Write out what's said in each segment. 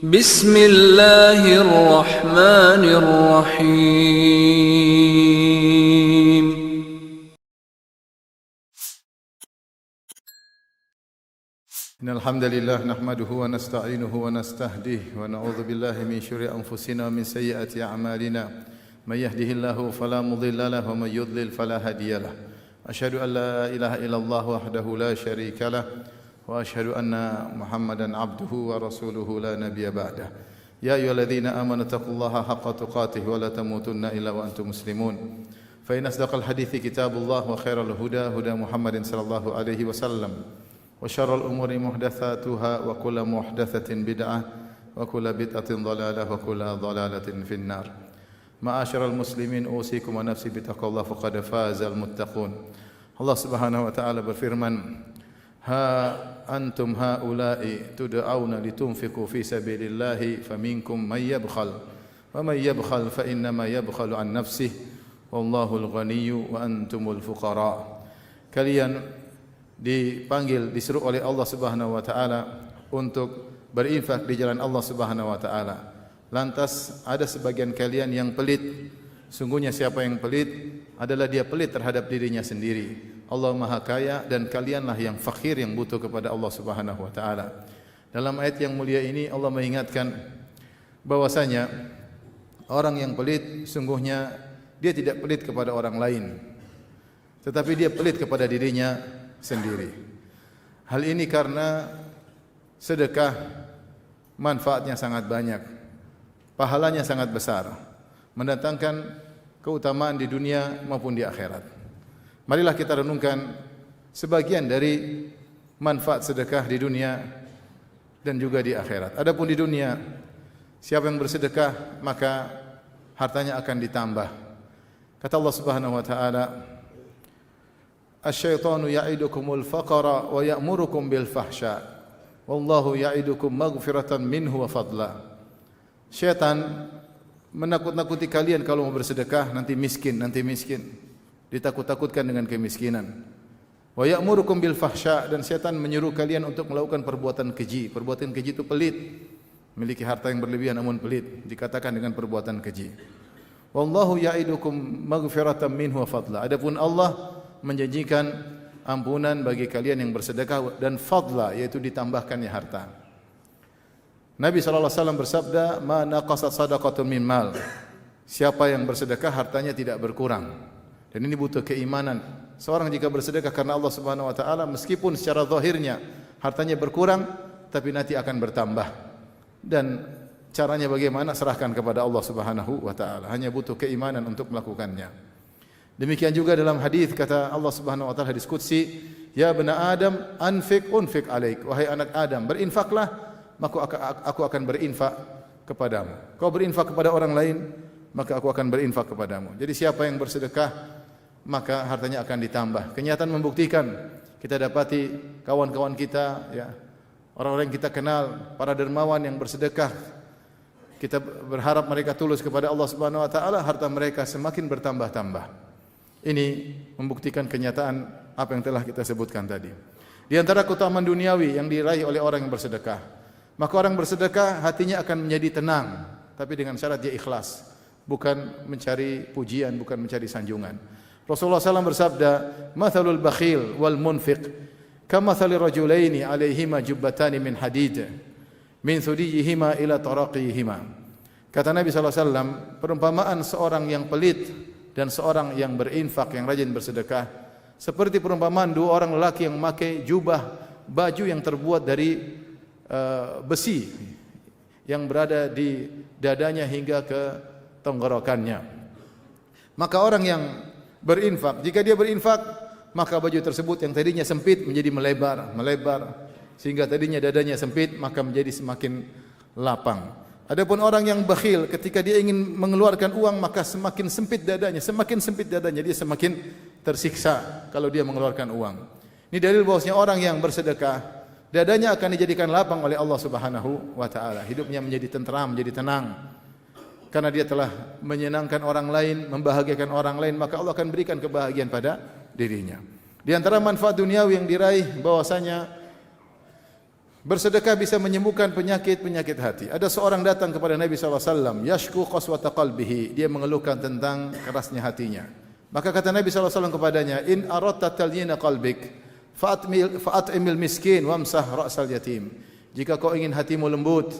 Bismillahirrahmanirrahim. Innal hamdalillah nahmaduhu wa nasta'inuhu wa nastahdihi wa na'udzu billahi min syururi anfusina wa min sayyiati a'malina. May yahdihillahu fala mudilla lahu wa may yudlil fala hadiyalah. Asyhadu an la ilaha illallah wahdahu la syarika lah wa asyhadu anna Muhammadan abduhu wa rasuluhu la nabiyya ba'dah. Ya ayyuhalladzina amanu taqullaha haqqa tuqatih wa la tamutunna illa wa antum muslimun. Fa inna asdaqal hadithi kitabullah wa khairal huda huda Muhammadin sallallahu alaihi wasallam. Wa syarrul umuri muhdatsatuha wa kullu muhdatsatin bid'ah wa kullu bid'atin dhalalah wa kullu dhalalatin finnar. Ma'asyiral muslimin usikum wa nafsi bittaqwallahi faqad fazal muttaqun. Allah Subhanahu wa taala berfirman, "Ha antum haula'i tud'auna litunfiqu fi sabilillahi faminkum may yabkhal wa may yabkhal fa innama yabkhalu an nafsihi wallahul ghaniyyu wa antumul fuqara." Kalian dipanggil, disuruh oleh Allah Subhanahu wa taala untuk berinfak di jalan Allah Subhanahu wa taala. Lantas ada sebagian kalian yang pelit. Sungguhnya siapa yang pelit adalah dia pelit terhadap dirinya sendiri. Allah Maha Kaya dan kalianlah yang fakir yang butuh kepada Allah Subhanahu wa taala. Dalam ayat yang mulia ini Allah mengingatkan bahwasanya orang yang pelit sungguhnya dia tidak pelit kepada orang lain, tetapi dia pelit kepada dirinya sendiri. Hal ini karena sedekah manfaatnya sangat banyak, pahalanya sangat besar, mendatangkan keutamaan di dunia maupun di akhirat. Marilah kita renungkan sebagian dari manfaat sedekah di dunia dan juga di akhirat. Adapun di dunia, siapa yang bersedekah maka hartanya akan ditambah. Kata Allah Subhanahu wa taala, "Asy-syaitanu ya'idukumul faqra wa ya'murukum bil fahsya. Wallahu ya'idukum maghfiratan minhu wa fadla." Syaitan menakut-nakuti kalian kalau mau bersedekah nanti miskin. Ditakut-takutkan dengan kemiskinan. Wa ya'murukum bil fahsya, dan syaitan menyuruh kalian untuk melakukan perbuatan keji. Perbuatan keji itu pelit. Memiliki harta yang berlebihan namun pelit, dikatakan dengan perbuatan keji. Wallahu ya'idukum maghfiratan minhu wa fadla. Adapun Allah menjanjikan ampunan bagi kalian yang bersedekah dan fadla, yaitu ditambahkannya harta. Nabi SAW bersabda, "Ma naqasat sadaqatun min mal." Siapa yang bersedekah hartanya tidak berkurang. Dan ini butuh keimanan. Seorang jika bersedekah karena Allah Subhanahu wa taala, meskipun secara zahirnya hartanya berkurang, tapi nanti akan bertambah. Dan caranya bagaimana? Serahkan kepada Allah Subhanahu wa taala. Hanya butuh keimanan untuk melakukannya. Demikian juga dalam hadis kata Allah Subhanahu wa taala, hadis qudsi, "Ya bani Adam, anfiq unfiq alaik." Wahai anak Adam, berinfaklah, maka aku akan berinfak kepadamu. Kau berinfak kepada orang lain, maka aku akan berinfak kepadamu. Jadi siapa yang bersedekah, maka hartanya akan ditambah. Kenyataan membuktikan, kita dapati kawan-kawan kita, ya, orang-orang yang kita kenal, para dermawan yang bersedekah, kita berharap mereka tulus kepada Allah Subhanahu wa taala, harta mereka semakin bertambah-tambah. Ini membuktikan kenyataan apa yang telah kita sebutkan tadi. Di antara keutamaan duniawi yang diraih oleh orang yang bersedekah, maka orang bersedekah hatinya akan menjadi tenang, tapi dengan syarat dia ikhlas, bukan mencari pujian, bukan mencari sanjungan. Rasulullah SAW bersabda, "Mathalul bakhil wal munfiq kamathali rajulaini alaihima jubbatani min hadid min thudiyihima ila taraqihima." Kata Nabi SAW, perumpamaan seorang yang pelit dan seorang yang berinfak, yang rajin bersedekah, seperti perumpamaan dua orang lelaki yang memakai jubah, baju yang terbuat dari besi yang berada di dadanya hingga ke tenggorokannya. Maka orang yang berinfak, jika dia berinfak, maka baju tersebut yang tadinya sempit menjadi melebar, sehingga tadinya dadanya sempit maka menjadi semakin lapang. Adapun orang yang bakhil, ketika dia ingin mengeluarkan uang maka semakin sempit dadanya, dia semakin tersiksa kalau dia mengeluarkan uang. Ini dalil bahwasanya orang yang bersedekah, dadanya akan dijadikan lapang oleh Allah Subhanahu wa taala. Hidupnya menjadi tenteram, menjadi tenang. Karena dia telah menyenangkan orang lain, membahagiakan orang lain, maka Allah akan berikan kebahagiaan pada dirinya. Di antara manfaat duniawi yang diraih bahwasanya Bersedekah bisa menyembuhkan penyakit-penyakit hati. Ada seorang datang kepada Nabi SAW, yashku qaswata qalbihi, dia mengeluhkan tentang kerasnya hatinya. Maka kata Nabi SAW kepadanya, in aradta talyina qalbik fa'at'imil miskin wamsah ra'sal yatim. Jika kau ingin hatimu lembut,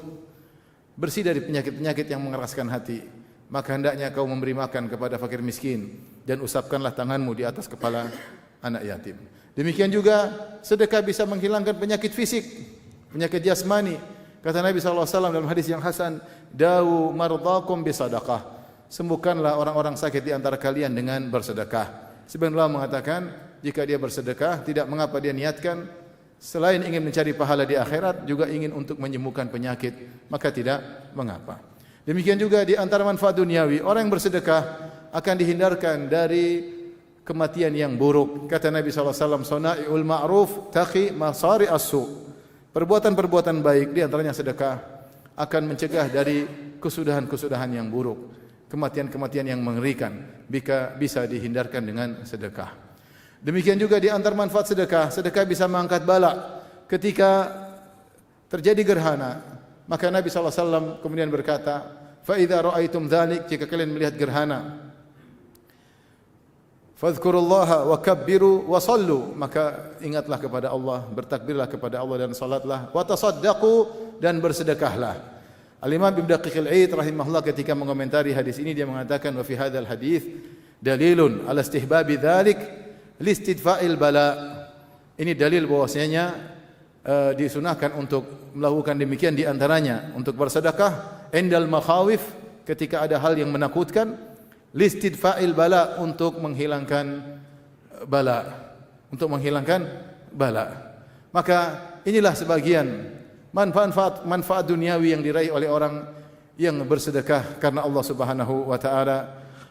bersih dari penyakit-penyakit yang mengeraskan hati, maka hendaknya kau memberi makan kepada fakir miskin dan usapkanlah tanganmu di atas kepala anak yatim. Demikian juga sedekah bisa menghilangkan penyakit fisik, penyakit jasmani. Kata Nabi SAW dalam hadis yang hasan, dawu mardakum bisadaqah, sembuhkanlah orang-orang sakit di antara kalian dengan bersedekah. Sebagian ulama mengatakan jika dia bersedekah, tidak mengapa dia niatkan selain ingin mencari pahala di akhirat, juga ingin untuk menyembuhkan penyakit, maka tidak mengapa. Demikian juga di antara manfaat duniawi, orang yang bersedekah akan dihindarkan dari kematian yang buruk. Kata Nabi SAW, sana'iul ma'ruf taqi masari as-su. Perbuatan-perbuatan baik, di antaranya sedekah, akan mencegah dari kesudahan-kesudahan yang buruk, kematian-kematian yang mengerikan, bisa dihindarkan dengan sedekah. Demikian juga di antara manfaat sedekah, sedekah bisa mengangkat bala. Ketika terjadi gerhana, maka Nabi SAW kemudian berkata, fa idza ra'aitum dzalik, jika kalian melihat gerhana, fadhkurullaha wa kabbiru wa sallu, maka ingatlah kepada Allah, bertakbirlah kepada Allah dan salatlah, wa tasaddaqu, dan bersedekahlah. Al-Imam Ibnu Daqiq al-Aid rahimahullah ketika mengomentari hadis ini, dia mengatakan, wa fi hadzal hadits dalilun ala istihbabi dzalik listidfa'il bala. Ini dalil bahwasanya disunahkan untuk melakukan demikian, di antaranya untuk bersedekah indal makhawif, ketika ada hal yang menakutkan, listidfa'il bala, untuk menghilangkan bala, Maka inilah sebagian manfaat duniawi yang diraih oleh orang yang bersedekah karena Allah Subhanahu wa taala.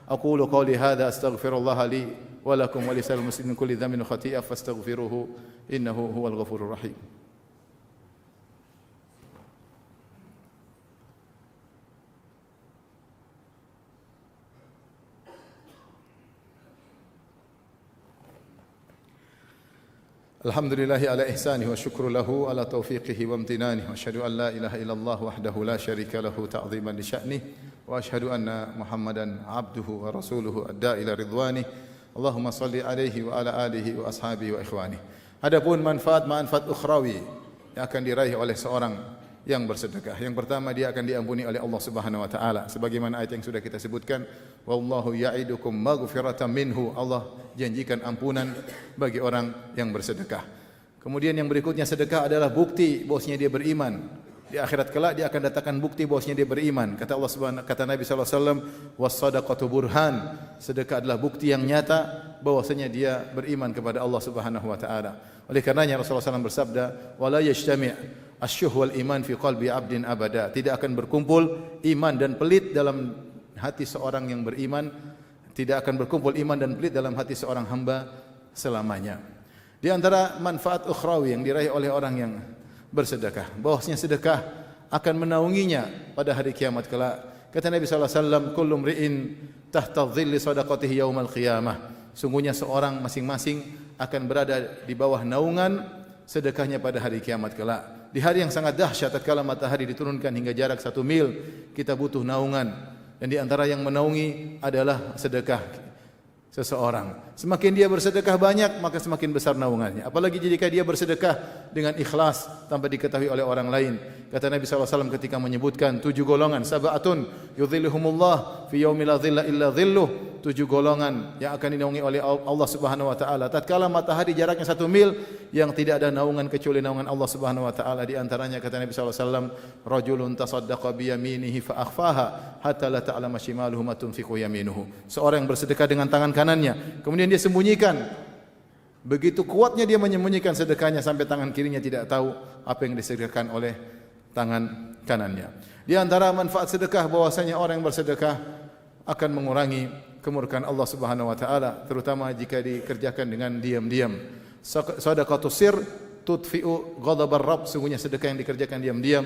Aqulu qawli hadza astaghfirullah li wa lakum wa lisal muslimin kulli dhanbin khati'ah fastaghfiruhu innahu huwal ghafurur rahim. Alhamdulillahi ala ihsanihi wa syukru lahu ala taufiqihi wa amtinanihi wa asyhadu an la ilaha illallah wahdahu la syarika lahu ta'ziman li sya'nihi wa asyhadu anna Muhammadan abduhu wa rasuluhu adda ila ridwanihi. Allahumma salli alaihi wa ala alihi wa ashabihi wa ikhwanihi. Adapun manfaat ukhrawi yang akan diraih oleh seorang yang bersedekah, yang pertama, dia akan diampuni oleh Allah Subhanahu wa taala, sebagaimana ayat yang sudah kita sebutkan, wallahu ya'idukum maghfiratan minhu, Allah janjikan ampunan bagi orang yang bersedekah. Kemudian yang berikutnya, sedekah adalah bukti bahwasanya dia beriman. Di akhirat kelak dia akan datangkan bukti bahwasanya dia beriman. Kata Nabi sallallahu alaihi wasallam, was-shadaqatu burhan, sedekah adalah bukti yang nyata bahwasanya dia beriman kepada Allah Subhanahu wa taala. Oleh karenanya Rasulullah SAW bersabda, wala yajtami' asyuh wal iman fi qalbi 'abdin abada, tidak akan berkumpul iman dan pelit dalam hati seorang yang beriman, tidak akan berkumpul iman dan pelit dalam hati seorang hamba selamanya. Di antara manfaat ukhrawi yang diraih oleh orang yang bersedekah, bahwasanya sedekah akan menaunginya pada hari kiamat kelak. Kata Nabi sallallahu alaihi wasallam, kullu mri'in tahta dhilli shadaqatihi yaumal qiyamah, sungguhnya seorang masing-masing akan berada di bawah naungan sedekahnya pada hari kiamat kelak. Di hari yang sangat dahsyat, tatkala matahari diturunkan hingga jarak 1 mil, kita butuh naungan, dan di antara yang menaungi adalah sedekah seseorang. Semakin dia bersedekah banyak, maka semakin besar naungannya. Apalagi jika dia bersedekah dengan ikhlas tanpa diketahui oleh orang lain. Kata Nabi SAW ketika menyebutkan 7 golongan, sab'atun yudhilluhumullah fi yaumi la dhilla illa dhilluh, 7 golongan yang akan dinaungi oleh Allah Subhanahu wa taala tatkala matahari jaraknya 1 mil, yang tidak ada naungan kecuali naungan Allah Subhanahu wa taala. Di antaranya kata Nabi SAW, rajulun tasaddaqa bi yaminihi fa akhfaha hatta la ta'lama shimaluhu ma tunfiqu yaminuhu, seorang yang bersedekah dengan tangan kanannya, kemudian dia sembunyikan. Begitu kuatnya dia menyembunyikan sedekahnya sampai tangan kirinya tidak tahu apa yang disedekahkan oleh tangan kanannya. Di antara manfaat sedekah bahwasanya orang yang bersedekah akan mengurangi kemurkaan Allah Subhanahu wa taala, terutama jika dikerjakan dengan diam-diam. Shadaqatus sir tudfi'u ghadabar rabb, sungguhnya sedekah yang dikerjakan diam-diam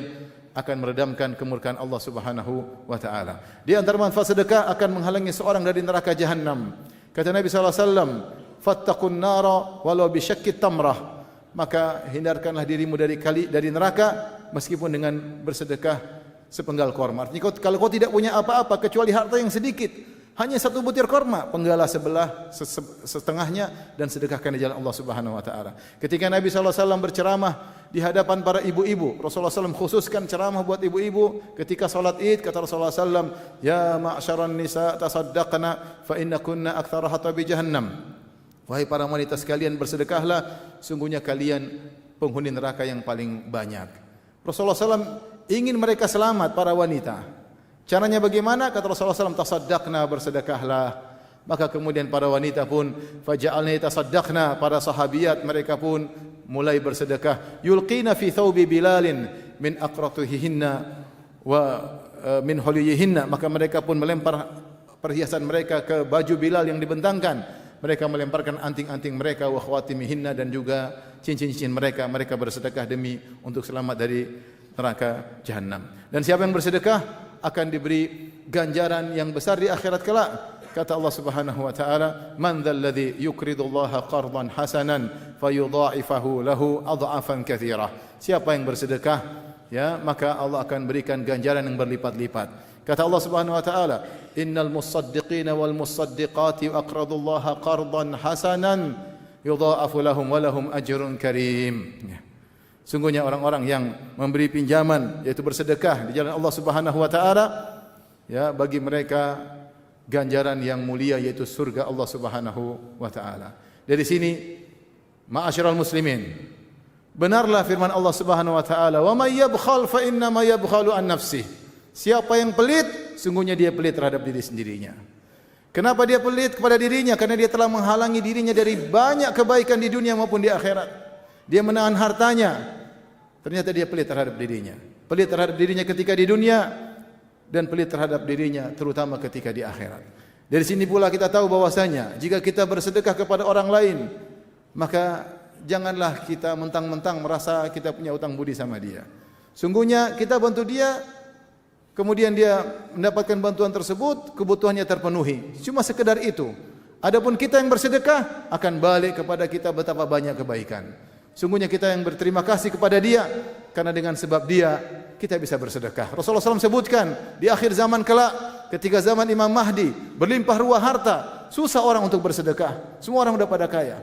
akan meredamkan kemurkaan Allah Subhanahu wa taala. Di antara manfaat sedekah akan menghalangi seorang dari neraka jahanam. Kata Nabi sallallahu alaihi wasallam, fattaqun nara walau bi syaqqi tamrah, maka hindarkanlah dirimu dari neraka meskipun dengan bersedekah sepenggal korma. Artinya kalau kau tidak punya apa-apa kecuali harta yang sedikit, hanya satu butir korma, penggalah sebelah setengahnya dan sedekahkan di jalan Allah Subhanahu wa taala. Ketika Nabi sallallahu alaihi wasallam berceramah di hadapan para ibu-ibu, Rasulullah SAW khususkan ceramah buat ibu-ibu ketika salat Id, kata Rasulullah SAW, "Ya ma'syaran nisa tasaddaqna fa innakunna aktsara hatabi jahannam." Wahai para wanita sekalian, bersedekahlah, sungguhnya kalian penghuni neraka yang paling banyak. Rasulullah SAW ingin mereka selamat, para wanita. Caranya bagaimana? Kata Rasulullah SAW, tasaddaqna, bersedekahlah. Maka kemudian para wanita pun faja'alna tasaddaqna, para sahabiat mereka pun mulai bersedekah. Yulqina fi thawbi Bilalin min aqratihinna wa min huliyihinna, maka mereka pun melempar perhiasan mereka ke baju Bilal yang dibentangkan. Mereka melemparkan anting-anting mereka, wa khawatimihinna, dan juga cincin-cincin mereka. Mereka bersedekah demi untuk selamat dari neraka jahanam. Dan siapa yang bersedekah akan diberi ganjaran yang besar di akhirat kelak. Kata Allah Subhanahu wa taala, "Man dzal ladzi yuqridullaha qardan hasanan fayudha'ifahu lahu adha'afan katsira." Siapa yang bersedekah, ya, maka Allah akan berikan ganjaran yang berlipat-lipat. Kata Allah Subhanahu wa taala, "Innal musaddiqina wal musaddiqati aqradullaha qardan hasanan yudha'afu lahum wa lahum ajrun karim." Sungguhnya orang-orang yang memberi pinjaman, yaitu bersedekah di jalan Allah Subhanahu wa taala, ya, bagi mereka ganjaran yang mulia, yaitu surga Allah Subhanahu wa taala. Dari sini, ma'asyiral muslimin, benarlah firman Allah Subhanahu wa taala, "Wa may yabkhal fa inna ma yabkhalu an nafsihi." Siapa yang pelit, sungguhnya dia pelit terhadap diri sendirinya. Kenapa dia pelit kepada dirinya? Karena dia telah menghalangi dirinya dari banyak kebaikan di dunia maupun di akhirat. Dia menahan hartanya. Ternyata dia pelit terhadap dirinya. Pelit terhadap dirinya ketika di dunia, dan pelit terhadap dirinya terutama ketika di akhirat. Dari sini pula kita tahu bahwasanya jika kita bersedekah kepada orang lain, maka janganlah kita mentang-mentang merasa kita punya utang budi sama dia. Sungguhnya kita bantu dia, kemudian dia mendapatkan bantuan tersebut, kebutuhannya terpenuhi. Cuma sekedar itu. Adapun kita yang bersedekah akan balik kepada kita betapa banyak kebaikan. Sungguhnya kita yang berterima kasih kepada dia, karena dengan sebab dia kita bisa bersedekah. Rasulullah SAW sebutkan di akhir zaman kelak, ketika zaman Imam Mahdi berlimpah ruah harta, susah orang untuk bersedekah. Semua orang sudah pada kaya.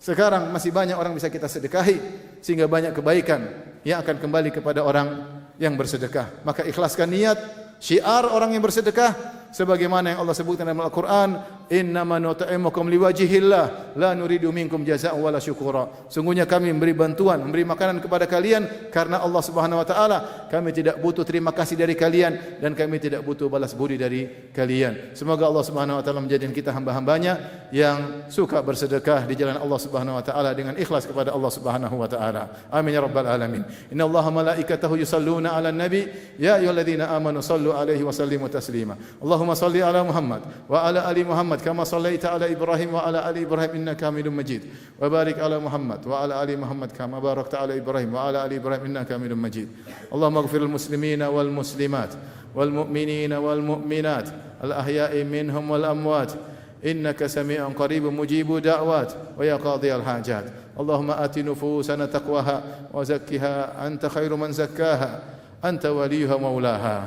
Sekarang masih banyak orang bisa kita sedekahi, sehingga banyak kebaikan yang akan kembali kepada orang yang bersedekah. Maka ikhlaskan niat, syiar orang yang bersedekah, sebagaimana yang Allah sebutkan dalam Al-Quran, "Innama nut'imukum liwajhillah la nuridu minkum jazaa'an wala syukura." Sungguhnya kami memberi bantuan, memberi makanan kepada kalian karena Allah Subhanahu wa taala. Kami tidak butuh terima kasih dari kalian dan kami tidak butuh balas budi dari kalian. Semoga Allah Subhanahu wa taala menjadikan kita hamba-hambanya yang suka bersedekah di jalan Allah Subhanahu wa taala dengan ikhlas kepada Allah Subhanahu wa taala. Amin ya rabbal alamin. Innallaha malaikatahu yusalluna 'alan nabi ya ayyuhalladzina amanu sallu 'alaihi wa sallimu taslima. Allahumma salli ala Muhammad wa ala ali Muhammad kama sallaita ala Ibrahim wa ala ali Ibrahim innaka Hamidum Majid. Wa barik ala Muhammad wa ala ali Muhammad kama barakta ala Ibrahim wa ala ali Ibrahim innaka Hamidum Majid. Allahumma ighfir lil muslimina wal muslimat wal mu'minina wal mu'minat al ahya'i minhum wal amwat innaka sami'un qaribun mujibud da'wat wa ya qadhiyal hajat. Allahumma ati nufusana taqwaha wa zakkiha anta khairu man zakkaha anta waliyuha maulaha.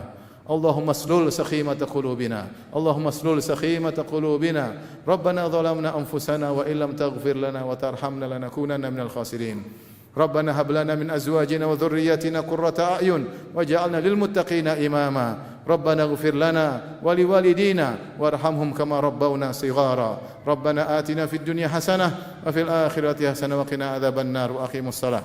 اللهم اسلل سخيمة قلوبنا اللهم اسلل سخيمة قلوبنا ربنا ظلمنا أنفسنا وإن لم تغفر لنا وترحمنا لنكونن من الخاسرين ربنا هب لنا من أزواجنا وذرياتنا قرة أعين واجعلنا للمتقين إماما ربنا اغفر لنا ولوالدينا وارحمهم كما ربونا صغارا ربنا آتنا في الدنيا حسنة وفي الآخرة حسنة وقنا عذاب النار وأقيموا الصلاة